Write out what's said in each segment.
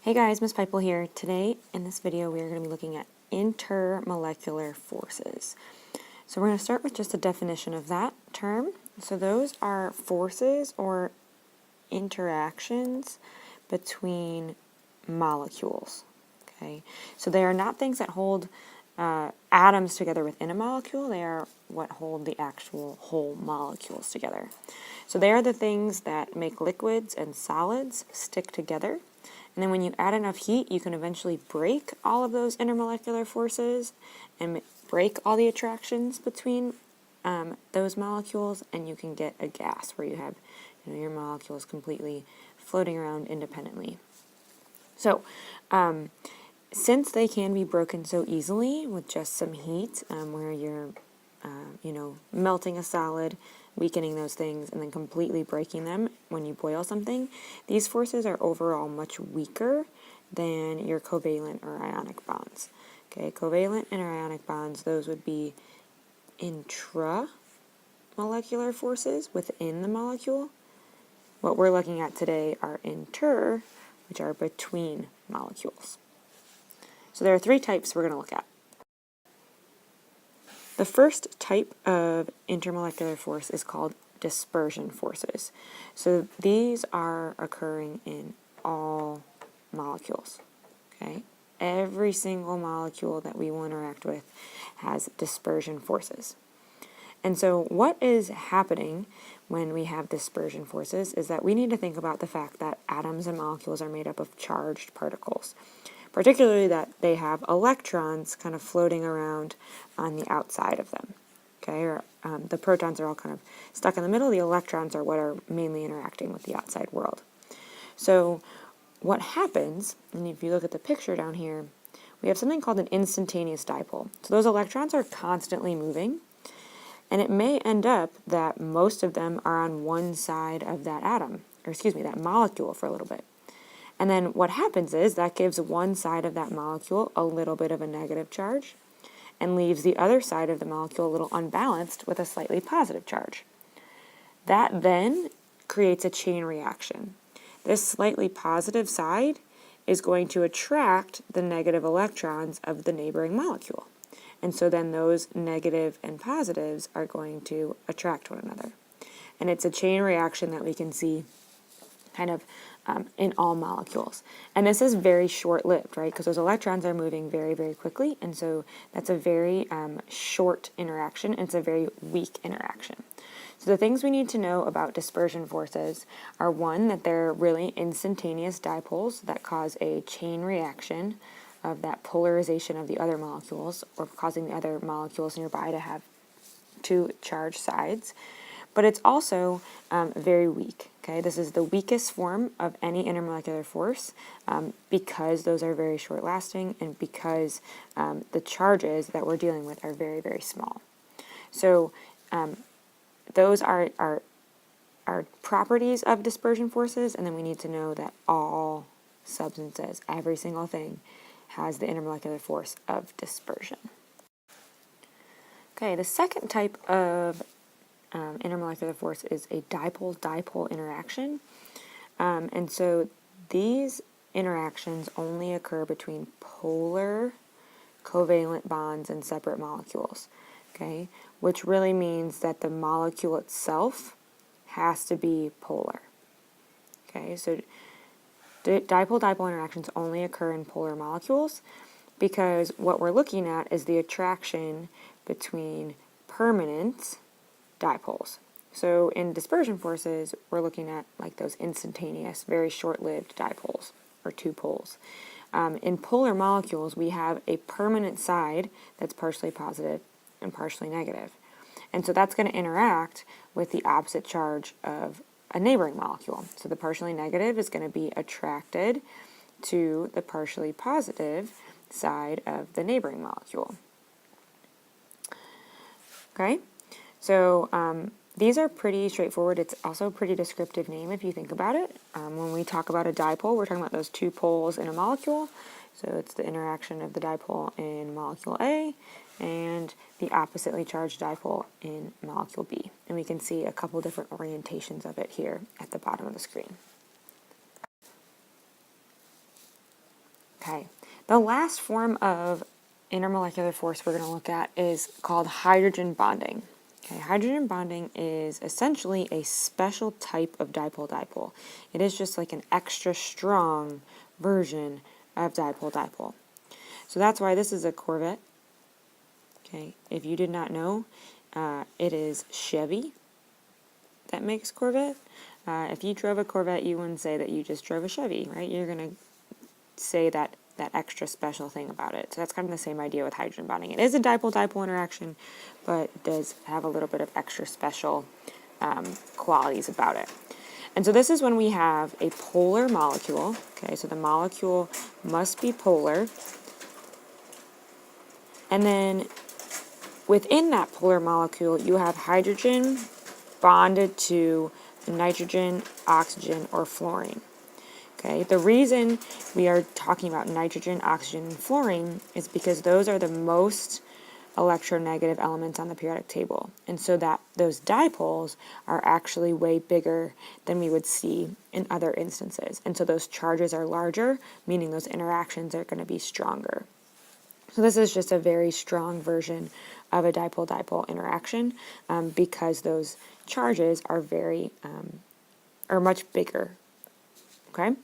Hey guys, Miss Pipel here. Today in this video we are going to be looking at intermolecular forces. So we're going to start with just a definition of that term. So those are forces or interactions between molecules. Okay, so they are not things that hold atoms together within a molecule. They are what hold the actual whole molecules together. So they are the things that make liquids and solids stick together. And then when you add enough heat, you can eventually break all of those intermolecular forces and break all the attractions between those molecules, and you can get a gas where you have your molecules completely floating around independently. So since they can be broken so easily with just some heat, where you're melting a solid, weakening those things, and then completely breaking them when you boil something, these forces are overall much weaker than your covalent or ionic bonds. Okay, covalent and ionic bonds, those would be intramolecular forces within the molecule. What we're looking at today are inter, which are between molecules. So there are three types we're going to look at. The first type of intermolecular force is called dispersion forces. So these are occurring in all molecules. Okay? Every single molecule that we will interact with has dispersion forces. And so what is happening when we have dispersion forces is that we need to think about the fact that atoms and molecules are made up of charged particles, particularly that they have electrons kind of floating around on the outside of them. Okay, or the protons are all kind of stuck in the middle. The electrons are what are mainly interacting with the outside world. So what happens, and if you look at the picture down here, we have something called an instantaneous dipole. So those electrons are constantly moving, and it may end up that most of them are on one side of that atom, or excuse me, that molecule for a little bit. And then what happens is that gives one side of that molecule a little bit of a negative charge and leaves the other side of the molecule a little unbalanced with a slightly positive charge. That then creates a chain reaction. This slightly positive side is going to attract the negative electrons of the neighboring molecule. And so then those negative and positives are going to attract one another. And it's a chain reaction that we can see kind of in all molecules. And this is very short-lived, right? Because those electrons are moving very, very quickly. And so that's a very short interaction, and it's a very weak interaction. So the things we need to know about dispersion forces are, one, that they're really instantaneous dipoles that cause a chain reaction of that polarization of the other molecules, or causing the other molecules nearby to have two charged sides. But it's also very weak. Okay, this is the weakest form of any intermolecular force because those are very short-lasting, and because the charges that we're dealing with are very, very small. So those are properties of dispersion forces, and then we need to know that all substances, every single thing, has the intermolecular force of dispersion. Okay, the second type of intermolecular force is a dipole-dipole interaction. And so these interactions only occur between polar covalent bonds in separate molecules, okay? Which really means that the molecule itself has to be polar. Okay, so dipole-dipole interactions only occur in polar molecules because what we're looking at is the attraction between permanent dipoles. So in dispersion forces, we're looking at like those instantaneous, very short-lived dipoles, or two poles. In polar molecules, we have a permanent side that's partially positive and partially negative. And so that's going to interact with the opposite charge of a neighboring molecule. So the partially negative is going to be attracted to the partially positive side of the neighboring molecule. Okay? So these are pretty straightforward. It's also a pretty descriptive name if you think about it. When we talk about a dipole, we're talking about those two poles in a molecule. So it's the interaction of the dipole in molecule A and the oppositely charged dipole in molecule B. And we can see a couple different orientations of it here at the bottom of the screen. Okay, the last form of intermolecular force we're going to look at is called hydrogen bonding. Okay, hydrogen bonding is essentially a special type of dipole-dipole. It is just like an extra strong version of dipole-dipole. So that's why this is a Corvette. Okay, if you did not know, it is Chevy that makes Corvette. If you drove a Corvette, you wouldn't say that you just drove a Chevy, right? You're going to say that extra special thing about it. So that's kind of the same idea with hydrogen bonding. It is a dipole-dipole interaction, but it does have a little bit of extra special qualities about it. And so this is when we have a polar molecule. Okay, so the molecule must be polar. And then within that polar molecule, you have hydrogen bonded to nitrogen, oxygen, or fluorine. Okay, the reason we are talking about nitrogen, oxygen, and fluorine is because those are the most electronegative elements on the periodic table. And so that those dipoles are actually way bigger than we would see in other instances. And so those charges are larger, meaning those interactions are going to be stronger. So this is just a very strong version of a dipole-dipole interaction because those charges are are much bigger. Okay,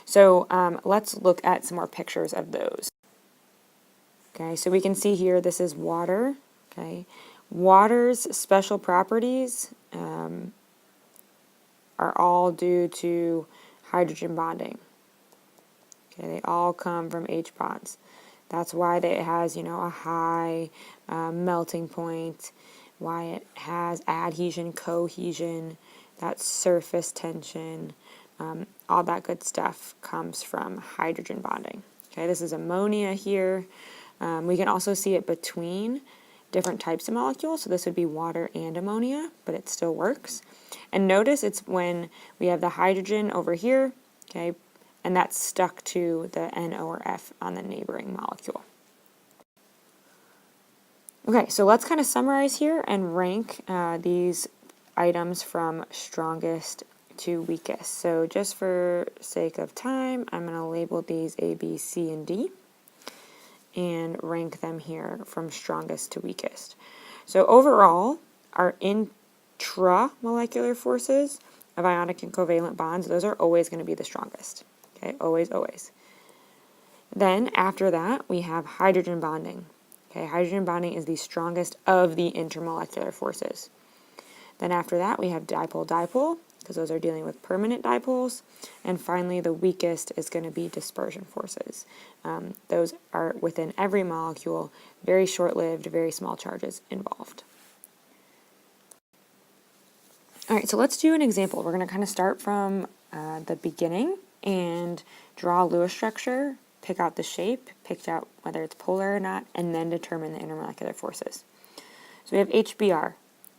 so let's look at some more pictures of those. Okay, so we can see here this is water. Okay, water's special properties are all due to hydrogen bonding. Okay, they all come from H bonds. That's why it has, a high melting point, why it has adhesion, cohesion, that surface tension, all that good stuff comes from hydrogen bonding. Okay, this is ammonia here. We can also see it between different types of molecules, so this would be water and ammonia, but it still works. And notice it's when we have the hydrogen over here, okay, and that's stuck to the NO or F on the neighboring molecule. Okay, so let's kind of summarize here and rank these items from strongest to weakest. So just for sake of time, I'm going to label these A, B, C, and D and rank them here from strongest to weakest. So overall, our intramolecular forces of ionic and covalent bonds, those are always going to be the strongest. Okay, always, always. Then after that, we have hydrogen bonding. Okay, hydrogen bonding is the strongest of the intermolecular forces. Then after that, we have dipole-dipole, because those are dealing with permanent dipoles. And finally, the weakest is going to be dispersion forces. Those are within every molecule, very short-lived, very small charges involved. All right, so let's do an example. We're going to kind of start from the beginning and draw a Lewis structure, pick out the shape, pick out whether it's polar or not, and then determine the intermolecular forces. So we have HBr.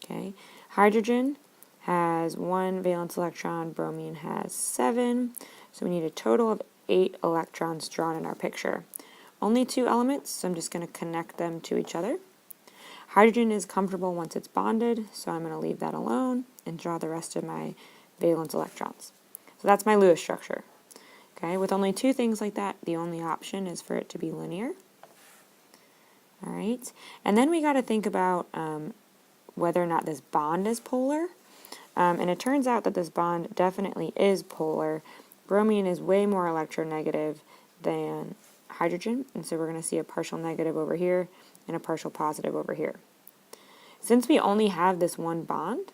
Okay, hydrogen has 1 valence electron, bromine has 7, so we need a total of 8 electrons drawn in our picture. Only 2 elements, so I'm just going to connect them to each other. Hydrogen is comfortable once it's bonded, so I'm going to leave that alone and draw the rest of my valence electrons. So that's my Lewis structure. Okay, with only 2 things like that, the only option is for it to be linear. All right, and then we got to think about whether or not this bond is polar. And it turns out that this bond definitely is polar. Bromine is way more electronegative than hydrogen, and so we're going to see a partial negative over here and a partial positive over here. Since we only have this one bond,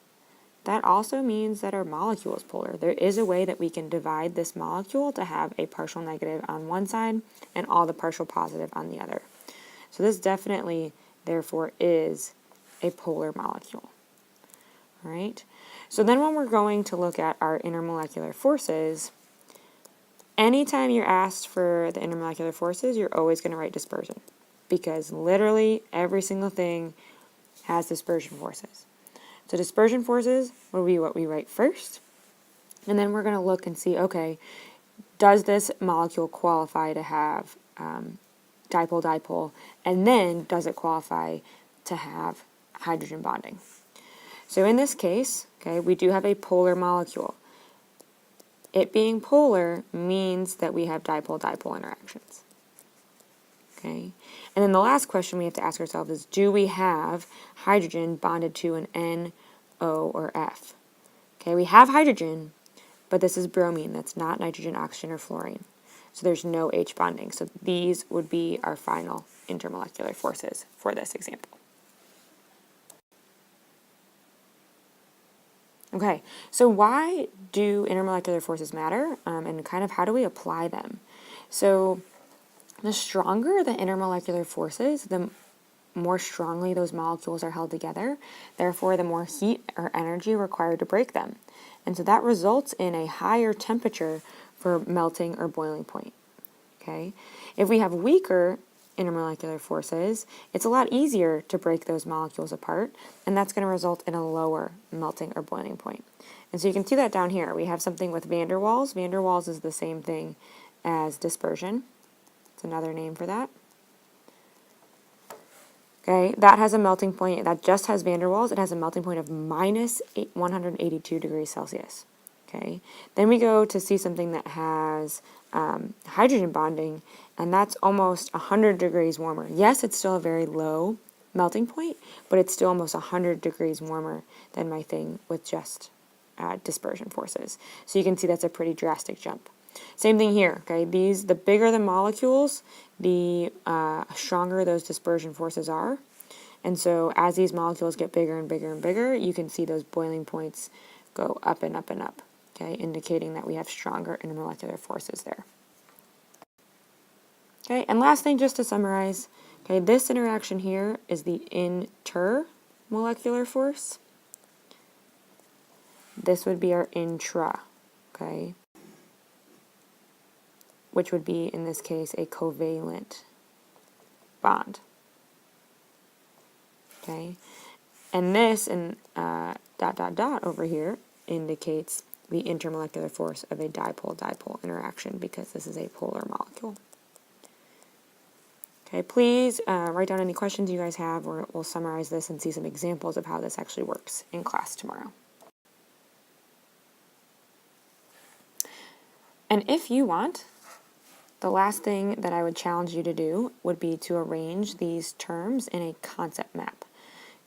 that also means that our molecule is polar. There is a way that we can divide this molecule to have a partial negative on one side and all the partial positive on the other. So this definitely, therefore, is a polar molecule. All right. So then when we're going to look at our intermolecular forces, anytime you're asked for the intermolecular forces, you're always going to write dispersion because literally every single thing has dispersion forces. So dispersion forces will be what we write first, and then we're going to look and see, okay, does this molecule qualify to have dipole-dipole, and then does it qualify to have hydrogen bonding? So in this case, okay, we do have a polar molecule. It being polar means that we have dipole-dipole interactions. Okay, and then the last question we have to ask ourselves is, do we have hydrogen bonded to an N, O, or F? Okay, we have hydrogen, but this is bromine. That's not nitrogen, oxygen, or fluorine. So there's no H bonding. So these would be our final intermolecular forces for this example. Okay, so why do intermolecular forces matter, and kind of how do we apply them? So the stronger the intermolecular forces, the more strongly those molecules are held together, therefore the more heat or energy required to break them. And so that results in a higher temperature for melting or boiling point. Okay? If we have weaker intermolecular forces, it's a lot easier to break those molecules apart, and that's going to result in a lower melting or boiling point. And so you can see that down here. We have something with van der Waals. Van der Waals is the same thing as dispersion. It's another name for that. Okay, that has a melting point, that just has van der Waals. It has a melting point of minus 182 degrees Celsius. Okay, then we go to see something that has hydrogen bonding, and that's almost 100 degrees warmer. Yes, it's still a very low melting point, but it's still almost 100 degrees warmer than my thing with just dispersion forces. So you can see that's a pretty drastic jump. Same thing here, okay? The bigger the molecules, the stronger those dispersion forces are. And so as these molecules get bigger and bigger and bigger, you can see those boiling points go up and up and up, okay? Indicating that we have stronger intermolecular forces there. Okay, and last thing just to summarize, okay, this interaction here is the intermolecular force. This would be our intra, okay? Which would be, in this case, a covalent bond. Okay, and this and dot dot dot over here indicates the intermolecular force of a dipole-dipole interaction because this is a polar molecule. Okay, please write down any questions you guys have, or we'll summarize this and see some examples of how this actually works in class tomorrow. And if you want, the last thing that I would challenge you to do would be to arrange these terms in a concept map.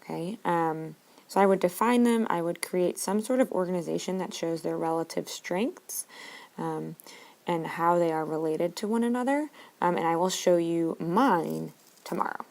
Okay, so I would define them. I would create some sort of organization that shows their relative strengths and how they are related to one another. And I will show you mine tomorrow.